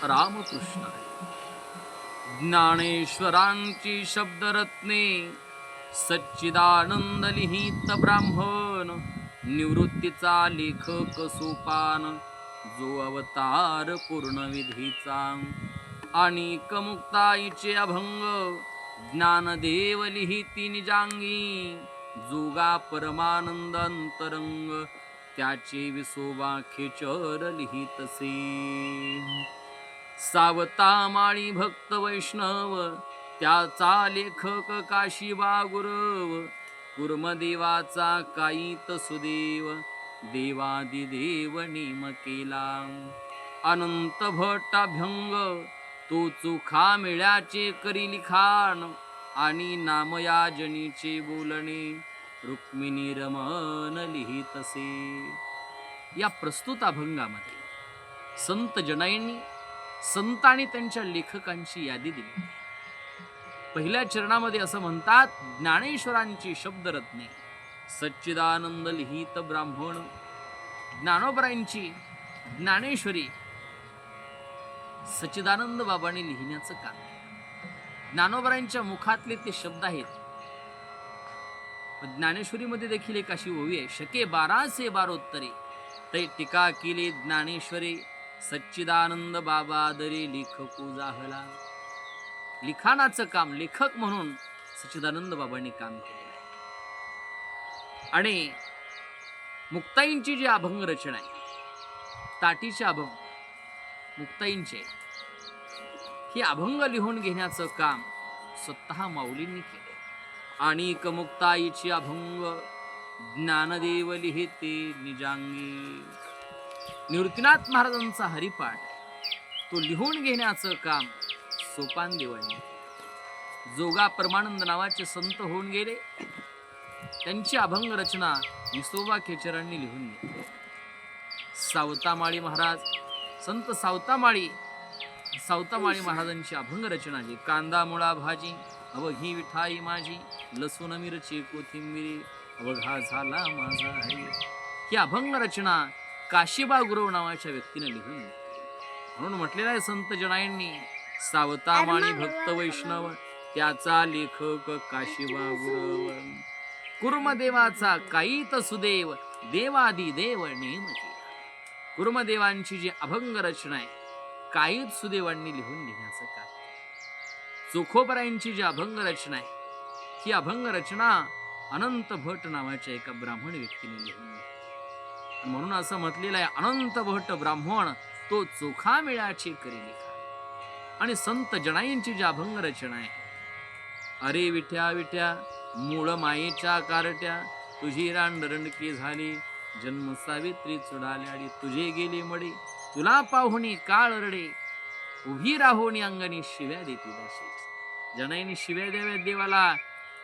रामकृष्ण ज्ञानेश्वरांची शब्दरत्ने सच्चिदानंद लिहित ब्राह्मण निवृत्तीचा लेखक सोपान जो अवतार पूर्ण विधीचा आणि कमुक्ताईचे अभंग ज्ञानदेव लिहिती निजांगी जोगा परमानंद अंतरंग त्याचे विसोबा खेचर लिहितसे सावता माळी भक्त वैष्णव त्याचा लेखक काशीबा गुरव कुर्मदेवाचा काईत सुदेव देवादिदेव नेम केला अनंत भट्टाभ्यंग तो चोखा मिळ्याचे करी लिखाण आणि नामयाजनीचे बोलणे रुक्मिणी रमण लिहितसे। या प्रस्तुत अभंगामध्ये संत जनाईंनी संत आणि त्यांच्या लेखकांची यादी दिली। पहिल्या चरणामध्ये असं म्हणतात, ज्ञानेश्वरांची शब्दरत्ने सच्चिदानंद लिहित ब्राह्मण। ज्ञानोबरांची ज्ञानेश्वरी सच्चिदानंद बाबांनी लिहिण्याचं काम केलं। ज्ञानोबरांच्या मुखातले ते शब्द आहेत। ज्ञानेश्वरीमध्ये देखील एक अशी ओवी आहे, शके 12 से 12 तै टीका केली ज्ञानेश्वरी सच्चिदानंद बाबा दरे लेखकू जाहला। लिखाणाचं काम लेखक म्हणून सच्चिदानंद बाबांनी काम केले आहे। आणि मुक्ताईंची जी अभंग रचना आहे, ताटीचे अभंग मुक्ताईंचे, हे अभंग लिहून घेण्याचं काम स्वतः माऊलींनी केले। आणि मुक्ताईची अभंग ज्ञानदेव लिहिते निजांगी। निवृत्तीनाथ महाराजांचा हरिपाठ तो लिहून घेण्याचं काम सोपान देवांनी। जोगा परमानंद नावाचे संत होऊन गेले, त्यांची अभंग रचना विसोबा खेचरांनी लिहून घेतली। सावतामाळी महाराज, संत सावतामाळी महाराजांची अभंग रचना जी, कांदा मुळा भाजी अवघी विठाई माझी, लसूण मिरची कोथिंबिरी अवघा झाला माझा हरी। ही अभंग रचना काशीबा गुरव नावाच्या व्यक्तीने लिहून घेतली। म्हणून म्हटलेलं आहे संत जनाईंनी, सावतामाळी भक्त वैष्णव त्याचा लेखक काशीबा गुरव कुर्मदेवाचा काईत सुदेव देवादिदेव नेम केला। कुर्मदेवांची जी अभंग रचना आहे, काईत सुदेवांनी लिहून घेण्याचं काम। चोखोबरायांची जी अभंग रचना आहे, ही अभंग रचना अनंत भट नावाच्या एका ब्राह्मण व्यक्तीने लिहून घेतली। म्हणून असं म्हटलेलं आहे, अनंत भट ब्राह्मण तो चोखा मिळाचे करी लिखा। आणि संत जनाईंची जी अभंग रचना आहे, अरे विठ्या विठ्या मूळ मायेच्या कारट्या, तुझी रांडरंडकी झाली जन्म सावित्री चुडाल्याडी, तुझे गेले मडे तुला पाहुणी काळ रडे, उभी राहोनी अंगणी शिव्या देती दाशी। जनाईने शिव्या द्याव्या देवाला,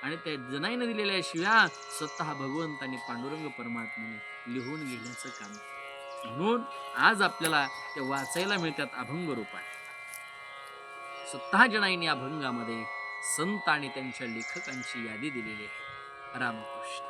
आणि त्या जनाईने दिलेल्या शिव्या स्वतः भगवंतांनी पांडुरंग परमात्म्याने लिहून घेण्याचं काम। म्हणून आज आपल्याला ते वाचायला मिळतात अभंग रूपात। स्वतः जनाईने अभंगामध्ये संत आणि त्यांच्या लेखकांची यादी दिलेली आहे। रामकृष्ण।